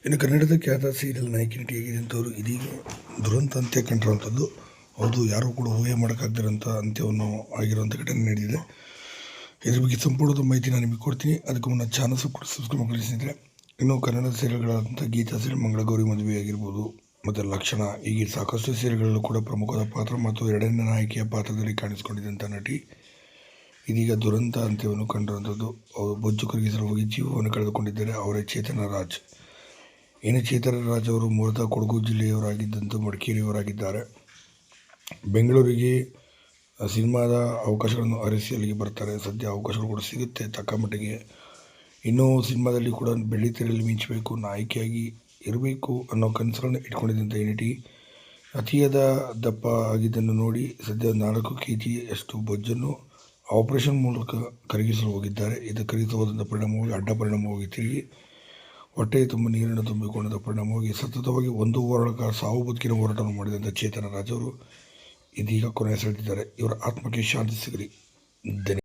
ಇನ್ನು ಕನ್ನಡದ ಖ್ಯಾತ ಸೀರಿಯಲ್ ನಾಯಕಿ ನಟಿಯಾಗಿದ್ದಂಥವ್ರು ಇದೀಗ ದುರಂತ ಅಂತ್ಯ ಕಂಡಿರುವಂಥದ್ದು. ಹೌದು, ಯಾರೂ ಕೂಡ ಊಹೆ ಮಾಡೋಕ್ಕಾಗದಿರೋಂಥ ಅಂತ್ಯವನ್ನು ಆಗಿರುವಂಥ ಘಟನೆ ನಡೆದಿದೆ. ಇದ್ರ ಬಗ್ಗೆ ಸಂಪೂರ್ಣದ ಮಾಹಿತಿ ನಾನು ನಿಮಗೆ ಕೊಡ್ತೀನಿ. ಅದಕ್ಕೆ ಮುನ್ನ ಚಾನಲ್ ಸಬ್ಸ್ಕ್ರೈಬ್ ಮಾಡಿಸಿದ್ರೆ ಇನ್ನು ಕನ್ನಡ ಸೀರಿಯಲ್ಗಳಾದಂಥ ಗೀತಾ ಸೀರಿಯಲ್, ಮಂಗಳಗೌರಿ ಮದುವೆ ಆಗಿರ್ಬೋದು, ಮತ್ತು ಲಕ್ಷಣ, ಹೀಗೆ ಸಾಕಷ್ಟು ಸೀರಿಯಲ್ಗಳಲ್ಲೂ ಕೂಡ ಪ್ರಮುಖವಾದ ಪಾತ್ರ ಮತ್ತು ಎರಡನೇ ನಾಯಕಿಯ ಪಾತ್ರದಲ್ಲಿ ಕಾಣಿಸಿಕೊಂಡಿದ್ದಂಥ ನಟಿ ಇದೀಗ ದುರಂತ ಅಂತ್ಯವನ್ನು ಕಂಡಿರುವಂಥದ್ದು. ಅವರು ಬೊಜ್ಜು ಕರಗಿಸಲು ಹೋಗಿ ಜೀವವನ್ನು ಕಳೆದುಕೊಂಡಿದ್ದಾರೆ. ಅವರೇ ಚೇತನ ರಾಜ್. ಚೇತನ ರಾಜ್ ಅವರು ಮೂಲತಃ ಕೊಡಗು ಜಿಲ್ಲೆಯವರಾಗಿದ್ದಂಥ ಮಡಿಕೇರಿಯವರಾಗಿದ್ದಾರೆ. ಬೆಂಗಳೂರಿಗೆ ಸಿನಿಮಾದ ಅವಕಾಶಗಳನ್ನು ಅರಸಿ ಅಲ್ಲಿಗೆ ಬರ್ತಾರೆ. ಸದ್ಯ ಅವಕಾಶಗಳು ಕೂಡ ಸಿಗುತ್ತೆ ತಕ್ಕ ಮಟ್ಟಿಗೆ. ಇನ್ನೂ ಸಿನಿಮಾದಲ್ಲಿ ಕೂಡ ಬೆಳ್ಳಿತೆರೆಯಲ್ಲಿ ಮಿಂಚಬೇಕು, ನಾಯಕಿಯಾಗಿ ಇರಬೇಕು ಅನ್ನೋ ಕನಸುಗಳನ್ನು ಇಟ್ಕೊಂಡಿದ್ದಂಥ ಈ ನಟಿ ಅತಿಯಾದ ದಪ್ಪ ಆಗಿದ್ದನ್ನು ನೋಡಿ ಸದ್ಯ 4 kg ಅಷ್ಟು ಬೊಜ್ಜನ್ನು ಆಪರೇಷನ್ ಮೂಲಕ ಕರಗಿಸಲು ಹೋಗಿದ್ದಾರೆ. ಇದು ಕರಗಿಸಲು ಹೋದಂಥ ಪರಿಣಾಮವಾಗಿ ಅಡ್ಡ ಪರಿಣಾಮವಾಗಿ ತಿರುಗಿ ಹೊಟ್ಟೆಯ ತುಂಬ ನೀರನ್ನು ತುಂಬಿಕೊಂಡ ಪರಿಣಾಮವಾಗಿ ಸತತವಾಗಿ 1 ವಾರಗಳ ಸಾವು ಬದುಕಿನ ಹೋರಾಟವನ್ನು ಮಾಡಿದಂಥ ಚೇತನ ರಾಜ್ ಅವರು ಇದೀಗ ಕೊನೆ ಸೆಳೆದಿದ್ದಾರೆ. ಇವರ ಆತ್ಮಕ್ಕೆ ಶಾಂತಿ ಸಿಗಲಿ.